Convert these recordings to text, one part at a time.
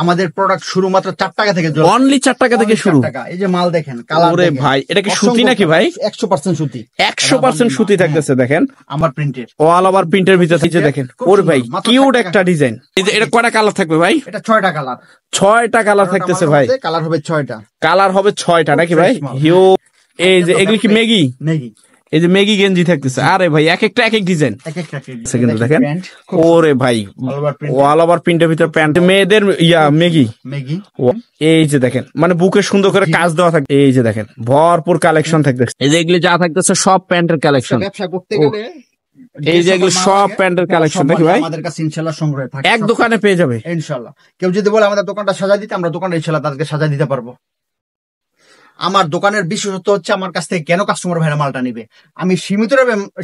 আমাদের প্রোডাক্ট শুরু মাত্র 4 টাকা থেকে, অনলি 4 টাকা থেকে শুরু। এই যে মাল দেখেন, কালার। ওরে ভাই, এটা কি সুতি নাকি ভাই? 100% সুতি, 100% সুতি থাকতেছে। দেখেন আমার প্রিন্টের, অল ওভার প্রিন্টের ভিতরে থাকছে। দেখেন ওরে ভাই, কিউট একটা ডিজাইন। এটা কয়টা কালার থাকবে ভাই? এটা 6টা কালার। 6টা কালার থাকতেছে ভাই। কালার হবে 6টা। কালার হবে 6টা নাকি ভাই? হিউ, এই যে এগুলি কি ম্যাগি? এই যে ম্যাগি গেঞ্জি থাকতেছে। আরে ভাই, এক একটা এক এক ডিজাইন। কিন্তু দেখেন, ওরে ভাই, অল ওভার প্রিন্টের ভিতরে প্যান্ট, মেয়েদের ম্যাগি। এই যে দেখেন, মানে বুকে সুন্দর করে কাজ দেওয়া থাকে। এই যে দেখেন, ভরপুর কালেকশন থাকতেছে। এই যে এগুলি যা থাকতেছে সব প্যান্টের কালেকশন। ব্যবসা করতে গেলে এই যে এগুলো সব প্যান্টের কালেকশন নাকি ভাই? আমাদের কাছে ইনশাআল্লাহ সংগ্রহ থাকে, এক দোকানে পেয়ে যাবে ইনশাআল্লাহ। কেউ যদি বলে আমাদের দোকানটা সাজা দিতে, আমরা দোকানটা ইনশাআল্লাহ তাদেরকে সাজা দিতে পারবো। আমার দোকানের বিশেষত্ব হচ্ছে আমার কাছ থেকে কেন কাস্টমার ভাইরা মালটা নিবে, আমি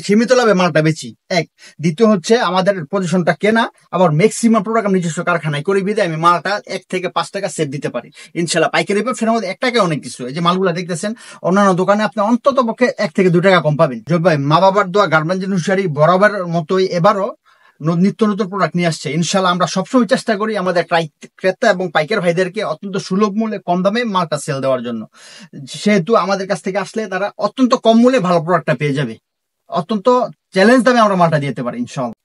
সীমিত লাভে মালটা বেচি। এক, দ্বিতীয় হচ্ছে আমাদের পজিশনটা কেনা, আবার ম্যাক্সিমাম প্রোডাক্ট আমি নিজস্ব কারখানায় করি বিদে আমি মালটা 1 থেকে 5 টাকা সেভ দিতে পারি ইনশাল্লাহ। পাইকারি ব্যবসার মধ্যে 1 টাকা অনেক কিছু। এই যে মালগুলা দেখতেছেন, অন্যান্য দোকানে আপনি অন্তত পক্ষে 1 থেকে 2 টাকা কম পাবেন। জয় ভাই, মা বাবার দোয়া গার্মেন্টস অনুসারী বরাবর মতোই এবারও নিত্য নতুন প্রোডাক্ট নিয়ে আসছে ইনশাল্লাহ। আমরা সবসময় চেষ্টা করি আমাদের ক্রেতা এবং পাইকার ভাইদেরকে অত্যন্ত সুলভ মূল্যে কম দামে মালটা সেল দেওয়ার জন্য। সেহেতু আমাদের কাছ থেকে আসলে তারা অত্যন্ত কম মূল্যে ভালো প্রোডাক্টটা পেয়ে যাবে, অত্যন্ত চ্যালেঞ্জ দামে আমরা মালটা দিতে পারি ইনশাল্লাহ।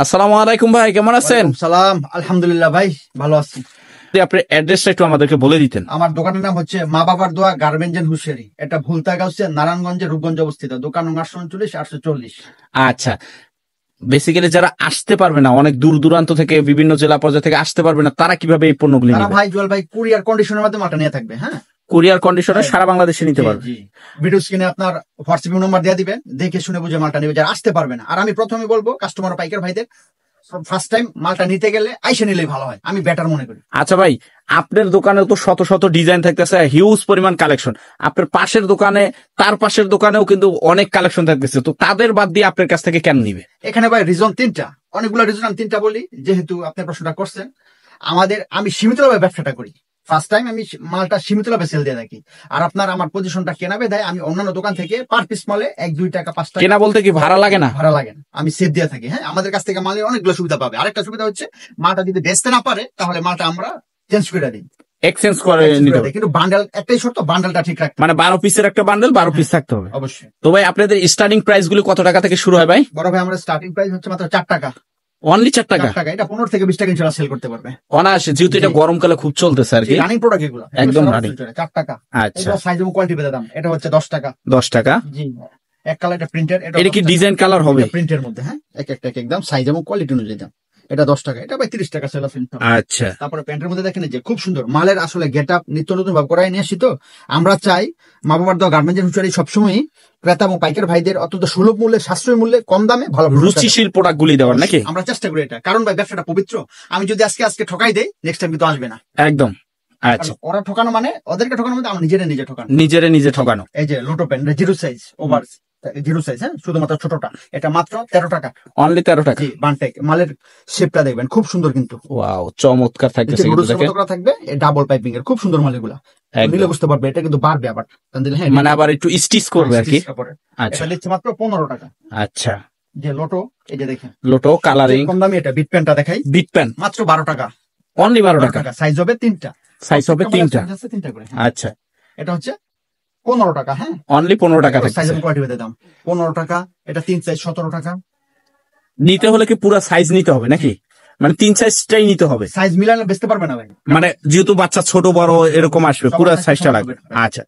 আসসালামু আলাইকুম ভাই, কেমন আছেন? সালাম, আলহামদুলিল্লাহ ভাই, ভালো আছি। আপনার অ্যাড্রেসটা একটু আমাদেরকে বলে দিতেন। আমার দোকানের নাম হচ্ছে মা বাবার দোয়া গার্মেন্টস এন্ড হুশিয়ারি। এটা ভুলতা হচ্ছে নারায়ণগঞ্জে, রূপগঞ্জে অবস্থিত। দোকান নম্বর 839-840। আচ্ছা, বেসিক্যালি যারা আসতে পারবে না, অনেক দূর দূরান্ত থেকে, বিভিন্ন জেলা পর্যায়ে থেকে আসতে পারবে না, তারা কিভাবে এই পণ্যগুলি নেবে? ভাই জুয়েল ভাই, কুরিয়ার কন্ডিশনের মাধ্যমে মালটা নিয়ে থাকবে। হ্যাঁ, কুরিয়ার কন্ডিশনে সারা বাংলাদেশে নিতে পারবে। ভিডিও স্ক্রিনে আপনার হোয়াটসঅ্যাপ নাম্বার দিয়ে দিবেন, দেখে শুনে বুঝে মালটা নেবে যারা আসতে পারবে না। আর আমি প্রথমে বলবো কাস্টমার পাইকার ভাইদের, ফার্স্ট টাইম মালটা নিতে গেলে আইসা নিলেই ভালো হয়, আমি বেটার মনে করি। আচ্ছা ভাই, আপনার দোকানে তো শত শত ডিজাইন থাকতেছে, হিউজ পরিমাণ কালেকশন। আপনার পাশের দোকানে, তার পাশের দোকানেও কিন্তু অনেক কালেকশন থাকতেছে, তো তাদের বাদ দিয়ে আপনার কাছ থেকে কেন নিবে? এখানে ভাই রিজন 3টা, অনেকগুলো রিজন, আমি 3টা বলি যেহেতু আপনার প্রশ্নটা করছেন। আমি সীমিতভাবে ব্যবসাটা করি, ফার্স্ট টাইম আমি মালটা সীমিত লাভে সেল দিয়ে থাকি। আর আপনার আমার পজিশনটা কেনাবে দেয়, আমি অন্যান্য দোকান থেকে পার পিস মালে 1-2 টাকা 5 টাকা কেনা বলতে কি ভাড়া লাগে না? ভাড়া লাগে না, আমি সেভ দিয়ে থাকি। হ্যাঁ, আমাদের কাছ থেকে মালের অনেকগুলো সুবিধা পাবে। আরেকটা সুবিধা হচ্ছে মালটা যদি বেচতে না পারে তাহলে মালটা আমরা চেঞ্জ করে দিই, এক্সচেঞ্জ করে নিতে হবে। কিন্তু বান্ডেল একটাই শর্ত, বান্ডেলটা ঠিক রাখতে, মানে 12 পিসের একটা বান্ডেল 12 পিস থাকতে হবে অবশ্যই। তো ভাই, আপনাদের স্টার্টিং প্রাইস গুলো কত টাকা থেকে শুরু হয় ভাই? বড় ভাই, আমরা স্টার্টিং প্রাইস হচ্ছে মাত্র 4 টাকা। অনলি 4 টাকা? এটা 15 থেকে 20 টাকা ইনশাআল্লাহ সেল করতে পারবে অনায়াসে, যেহেতু এটা গরমকালে খুব চলতেছে আর কি। রানিং প্রোডাক্ট এগুলো, একদম রানিং। 4 টাকা। আচ্ছা, এটা সাইজ এবং কোয়ালিটি ভেদে দাম। এটা হচ্ছে 10 টাকা। 10 টাকা, জি। এক কালার, এটা প্রিন্টের। এটা কি ডিজাইন কালার হবে? প্রিন্টের মধ্যে, হ্যাঁ, এক একটা একদম সাইজ এবং কোয়ালিটি অনুযায়ী দাম। এটা 10 টাকা, এটা ভাই 30 টাকা সেল আছে। আচ্ছা, তারপরে প্যান্টের মধ্যে দেখেন যে খুব সুন্দর মালের আসলে গেটআপ নিত্য নতুন ভাবে করাই নিয়ে আসি। তো আমরা চাই মা বাবার দোয়া গার্মেন্টস হুঁশিয়ারি সবসময় ক্রেতা এবং পাইকার ভাইদের অত্যন্ত সুলভ মূল্যে, সাশ্রয়ী মূল্যে, কম দামে ভালো রুচিশীল প্রোডাক্ট গুলি দেওয়ার নাকি? আমরা চেষ্টা করি এটা, কারণ ভাই ব্যবসাটা পবিত্র। আমি যদি আজকে ঠকাই দেই, নেক্সট টাইম কিন্তু আসবে না। একদম। আচ্ছা, ওরা ঠকানো মানে ওদেরকে ঠকানো মানে আমরা নিজে ঠকানো। এই যে লোটো pant, zero size, over zero size, হ্যাঁ, শুধুমাত্র ছোটটা, এটা মাত্র 13 টাকা। অনলি 13 টাকা। বানটেক মালের শেপটা দেখবেন খুব সুন্দর, কিন্তু ওয়াও, চমৎকার থাকতেছে কিন্তু দেখেন। থাকবে ডাবল পাইপিং এর, খুব সুন্দর মালগুলা। নিলে বুঝতে পারবে এটা কিন্তু বাড়বে আবার, মানে আবার একটু স্টিচ করবে আর কি। আচ্ছা, এটা দিচ্ছে মাত্র 15 টাকা। আচ্ছা, যে লোটো, এই যে দেখেন লোটো কালারিং, কম দামি। এটা বিট প্যান্টটা দেখাই, বিট প্যান্ট মাত্র 12 টাকা। অনলি 12 টাকা। সাইজ হবে 3টা, সাইজ হবে 3টা করে। আচ্ছা, এটা হচ্ছে 15 টাকা। হ্যাঁ, অনলি 15 টাকা থাকছে। সাইজ এবং কোয়ালিটি ভেদে দাম 15 টাকা। এটা 3 সাইজ 17 টাকা। নিতে হলে কি পুরো সাইজ নিতে হবে নাকি? মানে 3 সাইজটাই নিতে হবে? সাইজ মিলালে বেচতে পারবে না ভাই, মানে যেহেতু বাচ্চা ছোট বড় এরকম আসবে, পুরো সাইজটা লাগবে। আচ্ছা,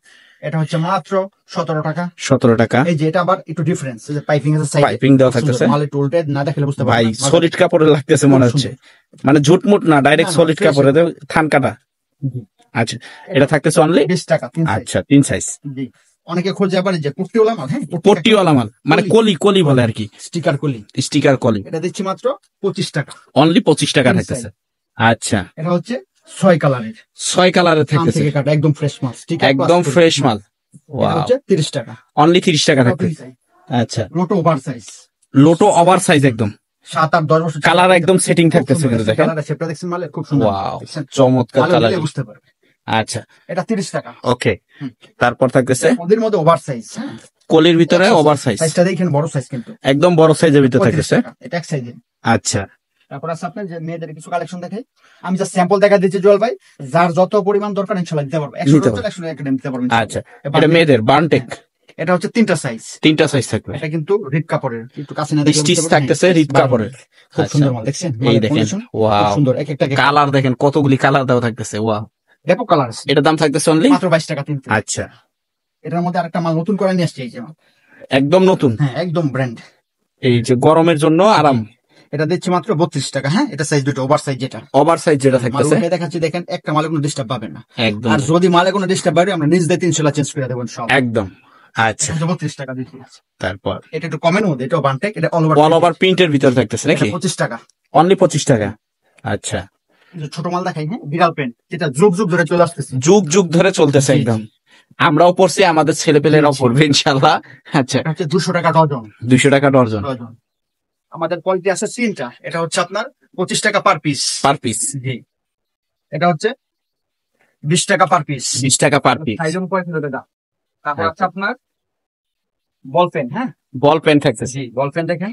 এটা হচ্ছে মাত্র 17 টাকা। 17 টাকা। এই যে এটা আবার একটু ডিফারেন্স, যে পাইপিং আছে, সাইড পাইপিং দেওয়া থাকতেছে। মালে টুলটে না দেখলে বুঝতে পারবে ভাই সলিড কাপড়ে লাগতেছে মনে হচ্ছে, মানে ঝুটমুট না, ডাইরেক্ট সলিড কাপড়ে, থান কাটা। আচ্ছা, এটা থাকতেছে অনলি 20 টাকা। আচ্ছা, 3 সাইজ। জি, অনেকে খোঁজে আবার যে পট্টিওয়ালা মাল। হ্যাঁ, পট্টিওয়ালা মাল মানে কলি বলে আর কি, স্টিকার কলি। এটা দিচ্ছি মাত্র 25 টাকা। অনলি 25 টাকা থাকতেছে। আচ্ছা, এটা হচ্ছে 6 কালারের, 6 কালারের থাকতেছে, একদম ফ্রেশ মাল, একদম ফ্রেশ মাল। এটা হচ্ছে 30 টাকা। অনলি 30 টাকা থাকতেছে। আচ্ছা, lotto over size, lotto over size একদম 7-8-10 বছর কালার একদম সেটিং থাকতেছে কিন্তু দেখেন। কালারটা শেপটা দেখছেন মালের খুব সুন্দর। ওয়াও, চমৎকার কালার, বুঝতে পারবে। আচ্ছা, এটা 30 টাকা। ওকে, তারপর থাকতেছে ওদের মধ্যে ওভার সাইজ, কলির ভিতরে ওভার সাইজ। সাইজটা দেখেন বড় সাইজ, কিন্তু একদম বড় সাইজের ভিতরে থাকতেছে। এটা এক সাইজের। আচ্ছা, তারপর আছে আপনার যে মেয়েদের কিছু কালেকশন দেখে, আমি যা স্যাম্পল দেখা দিচ্ছি জল ভাই, যার যত পরিমাণ দরকার ইনশাআল্লাহ দিতে পারবো, 100 দিতে পারবো। আচ্ছা, এটা মেয়েদের বানটেক, এটা হচ্ছে তিনটা সাইজ থাকবে। এটা কিন্তু রিপ কাপড়ের, একটু কাছে না দেখলে স্টিচ থাকতেছে রিপ কাপড়ের, খুব সুন্দর মাল দেখছেন। এই দেখেন, ওয়াও সুন্দর, এক একটা কালার দেখেন, কতগুলি কালার দেওয়া থাকতেছে, ওয়াও ব্যাপক কালার আছে। এটার দাম থাকতেছে অনলি মাত্র 22 টাকা 3 পিস। আচ্ছা, এটার মধ্যে আরেকটা মাল নতুন করে নিয়ে আসছে, এই যে একদম নতুন, হ্যাঁ একদম ব্র্যান্ড, এই যে গরমের জন্য আরাম। এটা দিচ্ছি মাত্র 32 টাকা। হ্যাঁ, এটা সাইজ দুটো, ওভার সাইজ যেটা থাকতেছে দেখাচ্ছি, দেখেন একটা মালে কোনো ডিস্টার্ব পাবেন না একদম। আর যদি মালে কোনো ডিস্টার্ব পাবে আমরা নিজ দিয়ে 300 চেঞ্জ করে দেবো সব একদম। আচ্ছা, 32 টাকা দিচ্ছি। তারপর এটা একটু কমের মধ্যে, এটা বানটেক, এটা অল ওভার প্রিন্টের ভিতর থাকতেছে নাকি? 25 টাকা অনলি 25 টাকা। আচ্ছা, ছোট মাল দেখাই, হ্যাঁ বিড়াল প্যান্ট, যেটা যুগ ধরে চলে আসতেছে, যুগ ধরে চলতেছে একদম। আমরাও পড়ছি, আমাদের ছেলেপেলেরাও পড়বে ইনশাআল্লাহ। আচ্ছা, এটা হচ্ছে 200 টাকা ডজন। 200 টাকা ডজন। আমাদের কোয়ালিটি আছে তিনটা, এটা হচ্ছে আপনার 25 টাকা পার পিস। জি, এটা হচ্ছে 20 টাকা পার পিস। 20 টাকা পার পিস। তারপর আছে আপনার বল পেন, হ্যাঁ বল পেন থাকতেছে। জি, বল পেন দেখেন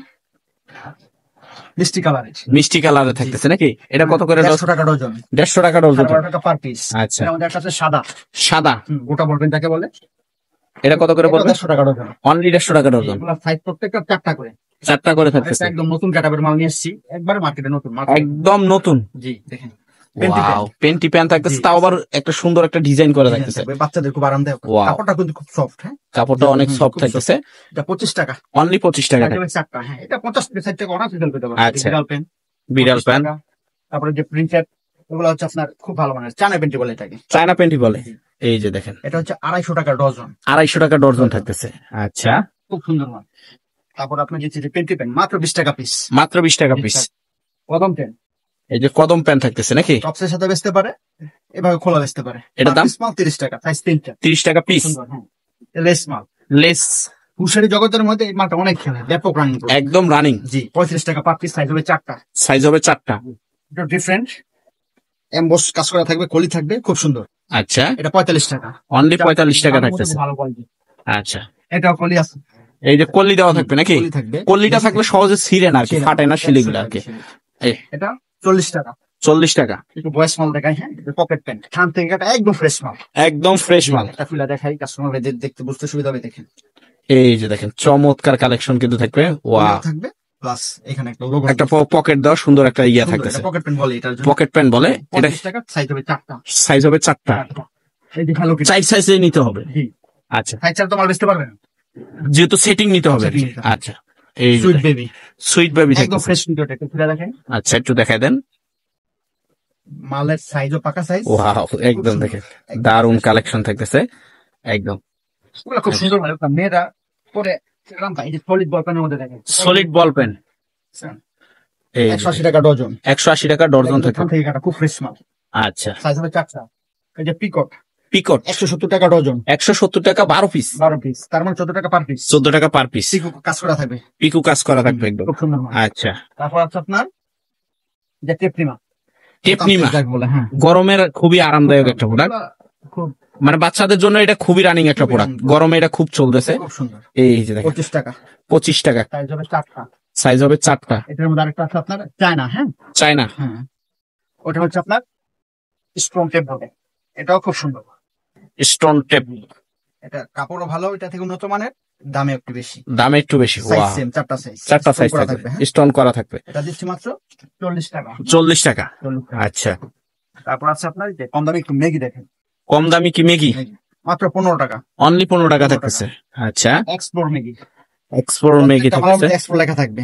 মিষ্টি কালারে থাকতেছে নাকি? এটা কত করে? 150 টাকা ডজন। 150 টাকা ডজন, 12 টাকা পার পিস। আচ্ছা, আমাদের একটা আছে সাদা গোটা বল পেন যাকে বলে, এটা কত করে পড়বে? 150 টাকা ডজন। অনলি 150 টাকা ডজন। এগুলা সাইজ প্রত্যেকটা 4টা করে থাকতেছে। একদম নতুন ক্যাটাগরির মাল নিয়ে এসেছি, একবারে মার্কেটে নতুন, একদম নতুন। জি দেখেন, ওয়াও, পেন্টি প্যান্ট থাকতেছে, তাও আবার একটা সুন্দর একটা ডিজাইন করা থাকতেছে, বাচ্চাদের খুব আরামদায়ক। কাপড়টা কিন্তু খুব সফট, হ্যাঁ কাপড়টা অনেক সফট থাকতেছে। এটা 25 টাকা, অনলি 25 টাকা। হ্যাঁ এটা 50 থেকে 60 টাকা অনার্স রিটেল পেতে পারবেন। আচ্ছা, বিড়াল প্যান্ট। তারপরে যে প্রিন্টেড, এগুলো হচ্ছে আপনার খুব ভালো মানের চায়না পেন্টি বলে, এটাকে চায়না পেন্টি বলে। এই যে দেখেন, এটা হচ্ছে 250 টাকা ডজন। 250 টাকা ডজন থাকতেছে। আচ্ছা, খুব সুন্দর মাল। তারপর আপনার যে পেন্টি প্যান্ট মাত্র 20 টাকা পিস। মাত্র 20 টাকা পিস। কদম প্যান্ট, এই যে কদম প্যান্ট থাকতেছে নাকি? টপসের সাথে বেচতে পারে, এভাবে খোলা বেচতে পারে। এটা দাম 30 টাকা, সাইজ 3টা, 30 টাকা পিস। লেস মাল, লেস পুষারি জগতের মধ্যে এই মালটা অনেক খেলে, ব্যাপক রানিং, একদম রানিং। জি, 35 টাকা পার পিস, সাইজ হবে 4টা। এটা ডিফারেন্ট এমবস কাজ করা থাকবে, কলি থাকবে, খুব সুন্দর। আচ্ছা, এটা 45 টাকা, অনলি 45 টাকা থাকতেছে। ভালো কোয়ালিটি। আচ্ছা, এটাও কলি আছে, এই যে কলি দেওয়া থাকবে নাকি? কলিটা থাকলে সহজে ছিঁড়ে না আর কি, ফাটে না শিলিগুলো আর কি। এটা 40 টাকা। 40 টাকা। একটু বয়স মাল দেখাই, হ্যাঁ পকেট প্যান্ট, থান থেকে এটা একদম ফ্রেশ মাল, একদম ফ্রেশ মাল। এটা খুলে দেখাই, কাস্টমারদের দেখতে বুঝতে সুবিধা হবে। দেখেন, এই যে দেখেন, চমৎকার কালেকশন কিন্তু থাকবে। ওয়াও, থাকবে প্লাস এখানে একটা লোগো, একটা পকেট দেওয়া সুন্দর একটা ইয়া থাকতেছে, পকেট প্যান্ট বলে, এটা পকেট প্যান্ট বলে। এটা 40 টাকা, সাইজ হবে 4টা। সাইজ হবে 4টা। এই যে হ্যালো কিটি, সাইজ সাইজে নিতে হবে। আচ্ছা, সাইজ তো মাল বেচতে পারবেন, যেহেতু সেটিং নিতে হবে। আচ্ছা, এই সুইট বেবি একদম ফ্রেশ ভিডিওটা একটু খুলে দেখেন। আচ্ছা, একটু দেখাই দেন। মালের সাইজও পাকা সাইজ। ওয়াও, একদম দেখেন, দারুন কালেকশন থাকতেছে একদম। এগুলো খুব সুন্দর মাল, মেয়েরা পরে সলিড বল পেনের মধ্যে দেখেন, সলিড বল পেন, 180 টাকা ডজন। 180 টাকা ডজন থাকে, খুব ফ্রেশ মাল। আচ্ছা, সাইজ হবে 4টা। এই যে পিকট 170 টাকা ডজন। 170 টাকা 12 পিস। তার মানে 14 টাকা পার পিস। 14 টাকা পার পিস। পিকু কাজ করা থাকবে, কাজ করা থাকবে একদম। খুব সুন্দর মাল। আচ্ছা, তারপর আছে আপনার যে টেপনিমা বলে, হ্যাঁ গরমের খুবই আরামদায়ক একটা প্রোডাক্ট, মানে বাচ্চাদের জন্য এটা খুবই রানিং একটা প্রোডাক্ট, গরমে এটা খুব চলতেছে। খুব সুন্দর। এই যে দেখেন, 25 টাকা। 25 টাকা, সাইজ হবে 4টা। সাইজ হবে 4টা। এটার মধ্যে আরেকটা আছে আপনার চায়না, হ্যাঁ চায়না, হ্যাঁ ওটা হচ্ছে আপনার স্টোন টেপ বলে, এটাও খুব সুন্দর। স্টোন টেপ, এটা কাপড়ও ভালো, এটা থেকে উন্নত মানের, দামে একটু বেশি। ওয়াও, 4টা সাইজ থাকবে, স্টোন করা থাকবে। এটা দিচ্ছি মাত্র 40 টাকা। 40 টাকা। আচ্ছা, তারপর আছে আপনার যে কম দামি একটু মেগি দেখেন, কম দামি কি মেগি? মাত্র 15 টাকা, অনলি 15 টাকা থাকতেছে। আচ্ছা, এক্সপ্লোর মেগি, থাকতেছে, এক্সপ্লোর লেখা থাকবে।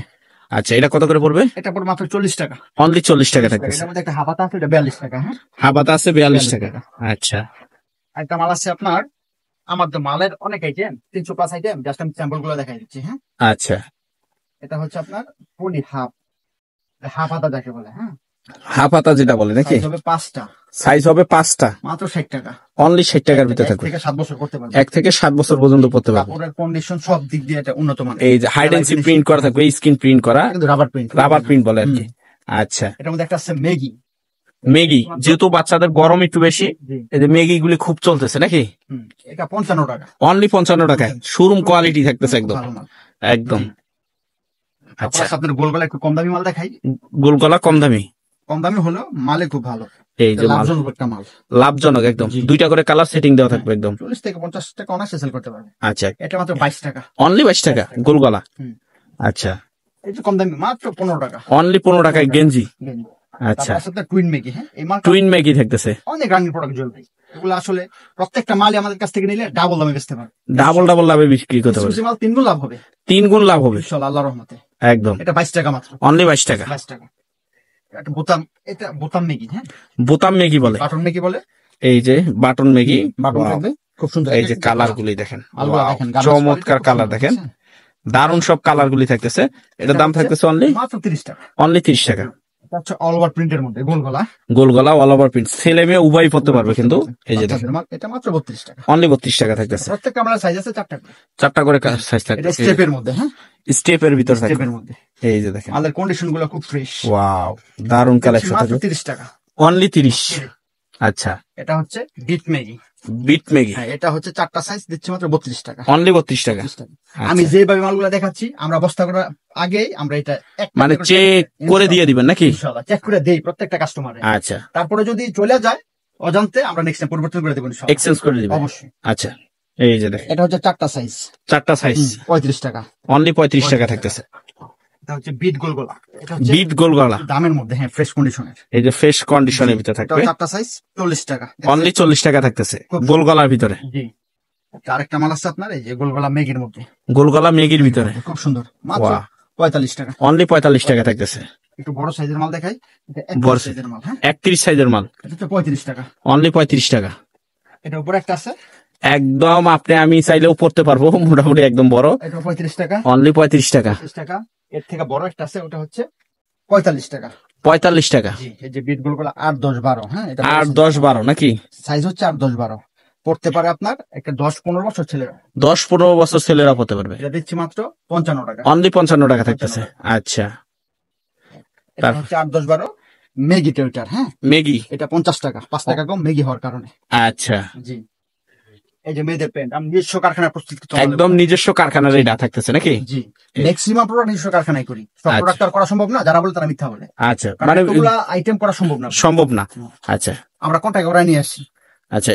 আচ্ছা, এটা কত করে পড়বে? এটা পড়বে মাত্র 40 টাকা, অনলি 40 টাকা থাকতেছে। এর মধ্যে একটা হাবাতা আছে, এটা 42 টাকা। হ্যাঁ, হাবাতা আছে 42 টাকা। আচ্ছা, একটা মাল আছে আপনার, আমার তো মালের অনেক আইটেম, 300+ আইটেম, জাস্ট আমি স্যাম্পল গুলো দেখাই দিচ্ছি। হ্যাঁ, আচ্ছা, এটা হচ্ছে আপনার পলি হাফ হাতা যাকে বলে, হ্যাঁ হাফ হাতা যেটা বলে নাকি? সাইজ হবে 5টা। সাইজ হবে 5টা, মাত্র 60 টাকা। অনলি 60 টাকার ভিতরে থাকবে। 1 থেকে 7 বছর করতে পারবে, 1 থেকে 7 বছর পর্যন্ত পড়তে পারবে। কাপড়ের কন্ডিশন সব দিক দিয়ে এটা উন্নত মানের। এই যে হাইড এন্ড সিক প্রিন্ট করা থাকবে, স্ক্রিন প্রিন্ট করা, কিন্তু রাবার প্রিন্ট বলে আর কি। আচ্ছা, এটার মধ্যে একটা আছে মেগি, যেহেতু বাচ্চাদের গরম একটু বেশি, এই যে মেগি গুলি খুব চলতেছে নাকি? এটা 55 টাকা, অনলি 55 টাকায় শোরুম কোয়ালিটি থাকতেছে একদম একদম। আচ্ছা, আপনার গোলগলা একটু কম দামি মাল দেখাই। গোলগলা কম দামি হলো, মালে খুব ভালো। এই যে মাল লাভজনক একদম। দুইটা করে কালার সেটিং দেওয়া থাকবে একদম। 40 থেকে 50 টাকা অনায়াসে সেল করতে পারবে। আচ্ছা, এটা মাত্র 22 টাকা, অনলি 22 টাকা গোলগলা। আচ্ছা, এই যে কম দামি মাত্র 15 টাকা, অনলি 15 টাকায় গেঞ্জি। আচ্ছা, টুইন ম্যাগি, হ্যাঁ এই মাল টুইন ম্যাগি থাকতেছে। অনেক রানিং প্রোডাক্ট জ্বলবে এগুলো। আসলে প্রত্যেকটা মালই আমাদের কাছ থেকে নিলে ডাবল দামে বেচতে পারবে, ডাবল লাভে বিক্রি করতে পারবে। মাল 3 গুণ লাভ হবে, 3 গুণ লাভ হবে ইনশাআল্লাহ আল্লাহর রহমতে। একদম। এটা 22 টাকা মাত্র, অনলি 22 টাকা। 22 টাকা। এটা বোতাম, এটা বোতাম ম্যাগি, হ্যাঁ বোতাম ম্যাগি বলে, বাটন ম্যাগি বলে। এই যে বাটন ম্যাগি, বাটন থাকবে খুব সুন্দর। এই যে কালার গুলি দেখেন, মালগুলো দেখেন, চমৎকার কালার দেখেন, দারুন সব কালার গুলি থাকতেছে। এটার দাম থাকতেছে অনলি মাত্র 30 টাকা, অনলি 30 টাকা। এটা হচ্ছে অল ওভার প্রিন্টের মধ্যে গোলগলা অল ওভার প্রিন্ট, ছেলে মেয়ে উভয় পড়তে পারবে কিন্তু। এই যে দেখেন, এটা মাত্র 32 টাকা, অনলি 32 টাকা থাকতেছে। প্রত্যেকটা আমরা সাইজ আছে 4টা করে, 4টা করে সাইজ থাকবে। এটা স্টেপের মধ্যে, হ্যাঁ স্টেপের ভিতর থাকবে। স্টেপের মধ্যে এই যে দেখেন, আমাদের কন্ডিশন গুলো খুব ফ্রেশ। ওয়াও, দারুন কালেকশন মাত্র থাকবে। 30 টাকা, অনলি 30। আচ্ছা, এটা হচ্ছে বিট ম্যাগি। বিট ম্যাগি, হ্যাঁ এটা হচ্ছে 4টা সাইজ, দিচ্ছে মাত্র 32 টাকা, অনলি 32 টাকা। আমি যেভাবে মালগুলো দেখাচ্ছি, আমরা বস্তা করার আগে আমরা এটা মানে চেক করে দিয়ে দিবেন নাকি? ইনশাআল্লাহ চেক করে দেই প্রত্যেকটা কাস্টমারে। আচ্ছা, তারপরে যদি চলে যায় অজান্তে, আমরা নেক্সট টাইম পরিবর্তন করে দেব ইনশাআল্লাহ, এক্সচেঞ্জ করে দিবেন অবশ্যই। আচ্ছা, এই যে দেখেন, এটা হচ্ছে 4টা সাইজ, 4টা সাইজ 35 টাকা, অনলি 35 টাকা থাকতেছে। এটা হচ্ছে বিট গোলগলা, এটা হচ্ছে বিট গোলগলা দামের মধ্যে, হ্যাঁ ফ্রেশ কন্ডিশনের। এই যে ফ্রেশ কন্ডিশনের ভিতরে থাকবে, 4টা সাইজ 40 টাকা, অনলি 40 টাকা থাকতেছে গোলগলার ভিতরে। জি, আরেকটা মাল আছে আপনার এই যে গোলগলা ম্যাগির মধ্যে, গোলগলা ম্যাগির ভিতরে, খুব সুন্দর, মাত্র 45 টাকা, অনলি 45 টাকা থাকতেছে। একটু বড় সাইজের মাল দেখাই, এটা বড় 31 সাইজের মাল, হ্যাঁ 31 সাইজের মাল, এটা হচ্ছে 35 টাকা, অনলি 35 টাকা। এটা উপরে একটা আছে, একদম আপনি আমি চাইলেও পড়তে পারবো, মোটামুটি একদম বড়, এটা 35 টাকা, অনলি 35 টাকা। 35 টাকা। এর থেকে বড় একটা আছে, ওটা হচ্ছে 45 টাকা, 45 টাকা। জি, এই যে বিট গোলগলা 8 10 12, হ্যাঁ এটা 8 10 12 নাকি? সাইজ হচ্ছে 8 10 12, পড়তে পারে আপনার একটা 10 15 বছর ছেলেরা, 10 15 বছর ছেলেরা পড়তে পারবে। এটা দিচ্ছি মাত্র 55 টাকা, অনলি 55 টাকা থাকতেছে। আচ্ছা, এটা হচ্ছে 8 10 12 ম্যাগি টেউটার, হ্যাঁ ম্যাগি, এটা 50 টাকা, 5 টাকা কম ম্যাগি হওয়ার কারণে। আচ্ছা, জি, এই যে মেয়েদের প্যান্ট আমি নিজস্ব কারখানায় প্রস্তুত করি, একদম নিজস্ব কারখানার এটা থাকতেছে নাকি? জি, ম্যাক্সিমাম প্রোডাক্ট নিজস্ব কারখানায় করি, সব প্রোডাক্ট আর করা সম্ভব না, যারা বলে তারা মিথ্যা বলে। আচ্ছা, মানে এগুলা আইটেম করা সম্ভব না। আচ্ছা, আমরা কন্টাক্ট করে নিয়ে আসি। আচ্ছা,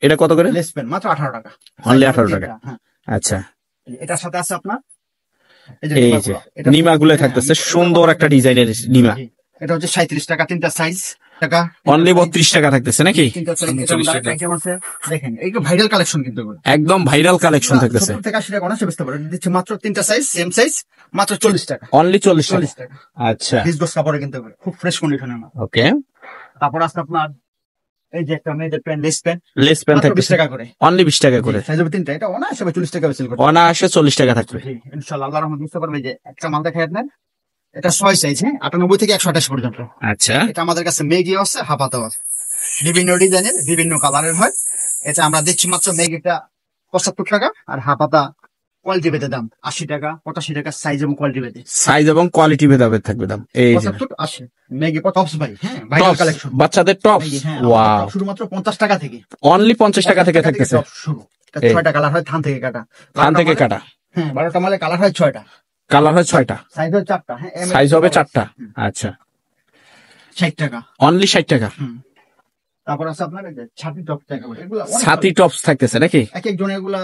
এটা কত করে? লেস প্যান্ট মাত্র 18 টাকা, অনলি 18 টাকা। আচ্ছা, এটার সাথে আছে আপনার এই যে নিমা গুলো থাকতেছে, সুন্দর একটা ডিজাইনের নিমা। এটা হচ্ছে 37 টাকা, 3টা সাইজ টাকা, অনলি 32 টাকা থাকতেছে নাকি? দেখেন এই ভাইরাল কালেকশন, কিন্তু একদম ভাইরাল কালেকশন থাকতেছে। 70 থেকে 80 টাকা অনায়াসে বেচতে পারে, দিচ্ছে মাত্র 3টা সাইজ সেম সাইজ, মাত্র 40 টাকা, অনলি 40 টাকা। আচ্ছা, ডিসগোস কাপড়ে কিন্তু খুব ফ্রেশ কন্ডিশনের মাল। ওকে, তারপর আছে আপনার এই যে একটা মেয়েদের প্যান্ট, লেস প্যান্ট থাকবে 20 টাকা করে, অনলি 20 টাকা করে, সাইজ হবে 3টা, এটা অনায়াসে 40 টাকা সেল করতে, অনায়াসে 40 টাকা থাকবে ইনশাআল্লাহ। আল্লাহর রহমতে বুঝতে পারবে যে একটা মাল দেখাই আপনার, এটা 6 সাইজ, হ্যাঁ 98 থেকে 128 পর্যন্ত। আচ্ছা, এটা আমাদের কাছে মেগি আছে, হাফাতাও আছে, বিভিন্ন ডিজাইনের বিভিন্ন কালারের হয়। এটা আমরা দিচ্ছি মাত্র মেগিটা 75 টাকা, আর হাফাতা কোয়ালিটি ভেদে দাম 80 টাকা 85 টাকা, সাইজ এবং কোয়ালিটি ভেদে, সাইজ এবং কোয়ালিটি ভেদে থাকবে দাম। এই যে 75 80 মেগি টপস ভাই, হ্যাঁ ভাইরাল কালেকশন, বাচ্চাদের টপস, ওয়াও, শুধুমাত্র 50 টাকা থেকে, অনলি 50 টাকা থেকে থাকতেছে শুরু। এটা 6টা কালার হয়, থান থেকে কাটা, হ্যাঁ 12টা মালে কালার হয় 6টা, কালার হয় 6টা, সাইজ হয় 4টা, হ্যাঁ সাইজ হবে 4টা। আচ্ছা, 60 টাকা, অনলি 60 টাকা। তারপর আছে আপনার এই যে ছাতি টপ টাকা, এগুলা ছাতি টপস থাকতেছে নাকি? এক একজন এগুলা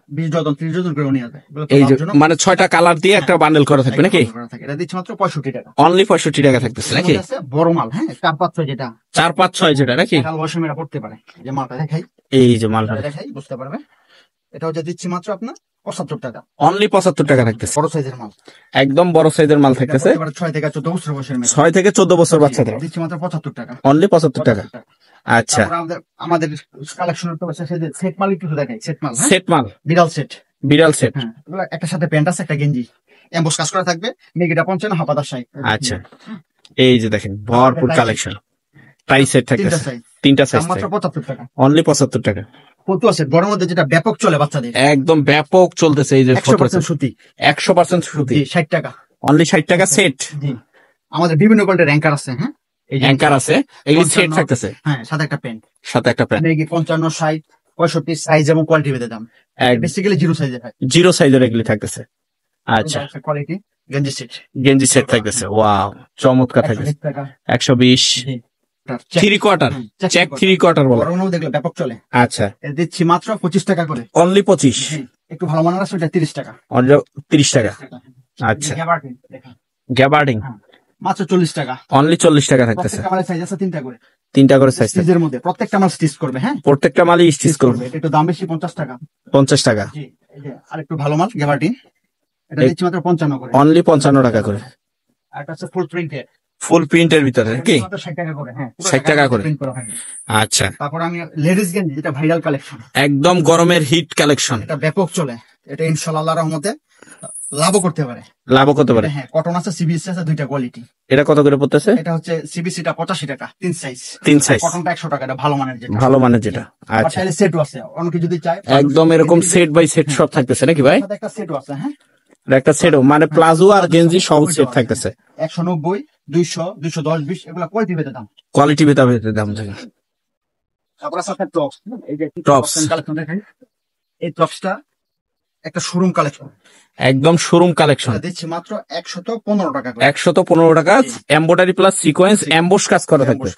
20 ডজন 30 ডজন করে নিয়ে যায়, এই যে মানে 6টা কালার দিয়ে একটা বান্ডেল করা থাকবে নাকি? এটা দিচ্ছে মাত্র 65 টাকা, অনলি 65 টাকা থাকতেছে নাকি? বড় মাল, হ্যাঁ 4 5 6 যেটা 4 5 6 যেটা নাকি? কাল বয়সীরা পড়তে পারে, যে মালটা দেখাই, এই যে মালটা দেখাই বুঝতে পারবে। এটা হচ্ছে দিচ্ছি মাত্র আপনার 75 টাকা, অনলি 75 টাকা থাকতেছে, বড় সাইজের মাল, একদম বড় সাইজের মাল থাকতেছে, 6 থেকে 14 বছর বয়সের মেয়ে, 6 থেকে 14 বছর বাচ্চাদের দিচ্ছি মাত্র 75 টাকা, অনলি 75 টাকা। আচ্ছা, আমাদের কালেকশন তো সেট মাল একটু দেখাই, সেট মাল, সেট মাল, বিড়াল সেট, হ্যাঁ একটা সাথে প্যান্ট আছে, একটা গেঞ্জি, এমবস কাজ করা থাকবে, মেগিটা 55 হাফাতা 60। আচ্ছা, এই যে দেখেন ভরপুর কালেকশন, টাই সেট থাকতেছে, 3টা সাইজ, মাত্র 75 টাকা, অনলি 75 টাকা। ফতুয়া সেট বড় মধ্যে যেটা ব্যাপক চলে বাচ্চাদের, একদম ব্যাপক চলতেছে, এই যে 100% সুতি, 100% সুতি, 60 টাকা, অনলি 60 টাকা সেট। জি, আমাদের বিভিন্ন কোয়ালিটির অ্যাঙ্কার আছে, হ্যাঁ এই যে অ্যাঙ্কার আছে, এগুলি সেট থাকতেছে, হ্যাঁ সাথে একটা প্যান্ট, সাথে একটা প্যান্ট, মেগি 55 60 65 সাইজ এবং কোয়ালিটি ভেদে দাম, বেসিক্যালি জিরো সাইজের হয়, জিরো সাইজের এগুলি থাকতেছে। আচ্ছা, কোয়ালিটি গেঞ্জি সেট থাকতেছে। ওয়াও, চমৎকার থাকতেছে। 120 3/4 চেক 3/4 বলে দেখলে ব্যাপক চলে। আচ্ছা, দিচ্ছি মাত্র 25 টাকা করে, অনলি 25। একটু ভালো মানের আছে ওটা 30 টাকা, 30 টাকা। আচ্ছা, গ্যাবার্ডিং মাত্র 40 টাকা, অনলি 40 টাকা থাকতেছে। আমার সাইজ আছে 3টা করে, 3টা করে সাইজ সাইজের মধ্যে প্রত্যেকটা মাল স্টিচ করবে। হ্যাঁ, প্রত্যেকটা মালই স্টিচ করবে। এটা একটু দাম বেশি, 50 টাকা। 50 টাকা। জি, এই যে আরেকটু ভালো মাল গ্যাবার্ডিং, এটা দিচ্ছি মাত্র 55 করে, অনলি 55 টাকা করে। আর এটা হচ্ছে ফুল প্রিন্টের ভিতরে কি 60 টাকা করে। হ্যাঁ, 60 টাকা করে। আচ্ছা, তারপর আমি লেডিস গেঞ্জি, যেটা ভাইরাল কালেকশন, একদম গরমের হিট কালেকশন, এটা ব্যাপক চলে। এটা ইনশাআল্লাহ আল্লাহর রহমতে লাভও করতে পারে। হ্যাঁ, কটন আছে, সিবিসি আছে, দুইটা কোয়ালিটি। এটা কত করে পড়তেছে? এটা হচ্ছে সিবিসিটা 85 টাকা, 3 সাইজ। কটনটা 100 টাকা, এটা ভালো মানের যেটা। আচ্ছা, সেটও আছে, অনেকে যদি চায় একদম এরকম সেট বাই সেট সব থাকতেছে নাকি ভাই? একটা সেটও আছে। হ্যাঁ, একটা সেটও মানে প্লাজো আর গেঞ্জি সব সেট থাকতেছে। 190, 200, 210, 20 এগুলা কোয়ালিটি ভেদে দাম। তারপর আছে আপনার টপস। এই যে টপস কালেকশন দেখেন, এই টপসটা একটা শোরুম কালেকশন, একদম শোরুম কালেকশন। দিচ্ছি মাত্র 115 টাকা করে। 115 টাকা, এমব্রয়ডারি প্লাস সিকোয়েন্স এমবোস কাজ করা থাকবে।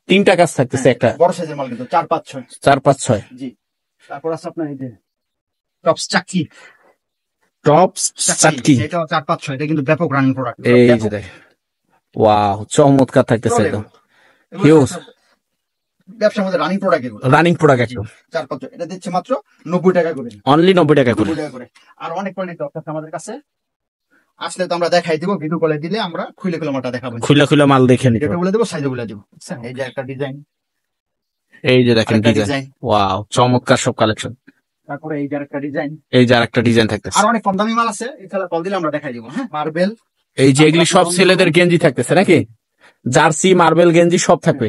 3টা কাজ থাকতেছে, একটা বড় সাইজের মাল, কিন্তু 4-5-6। 4-5-6। জি, তারপর আছে আপনার এই যে টপস চাকি, এটা 4-5-6, এটা কিন্তু ব্যাপক রানিং প্রোডাক্ট। এই যে দেখেন, ওয়াও, চমৎকার থাকতেছে একদম হিউজ ব্যবসার মধ্যে রানিং প্রোডাক্ট একদম। 4-5, এটা দিচ্ছে মাত্র 90 টাকা করে, অনলি 90 টাকা করে। আর অনেক কোয়ালিটি আছে আমাদের কাছে, আসলে তো আমরা দেখাই দিব, ভিডিও কলে দিলে আমরা খুলে মালটা দেখাবো, খুলে মাল দেখে নিতে বলে দেবো, সাইজ বলে দেবো। এই যে একটা ডিজাইন, এই যে দেখেন ডিজাইন, ওয়াও, চমৎকার সব কালেকশন। তারপরে এই যে আরেকটা ডিজাইন থাকতেছে। আর অনেক কম দামি মাল আছে, এছাড়া কল দিলে আমরা দেখাই দিব। হ্যাঁ, মার্বেল, এই যে এগুলি সব ছেলেদের গেঞ্জি থাকতেছে নাকি? জার্সি, মার্বেল গেঞ্জি সব থাকবে।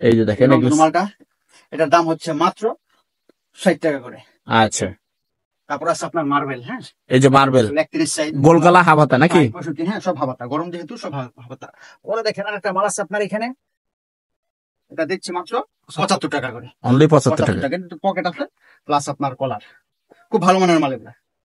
এই যে দেখেন মালটা, এটার দাম হচ্ছে মাত্র 60 টাকা করে। আচ্ছা, তারপর আছে আপনার মার্বেল। হ্যাঁ, এই যে মার্বেল 31 সাইজ, গোলগলা হাবাতা নাকি? হ্যাঁ, সব হাবাতা, গরম যেহেতু সব হাবাতা। ওরা দেখেন আরেকটা মাল আছে আপনার এখানে, এটা দিচ্ছি মাত্র 75 টাকা করে, অনলি 75 টাকা। পকেট আছে প্লাস আপনার কলার, খুব ভালো মানের মাল এগুলা।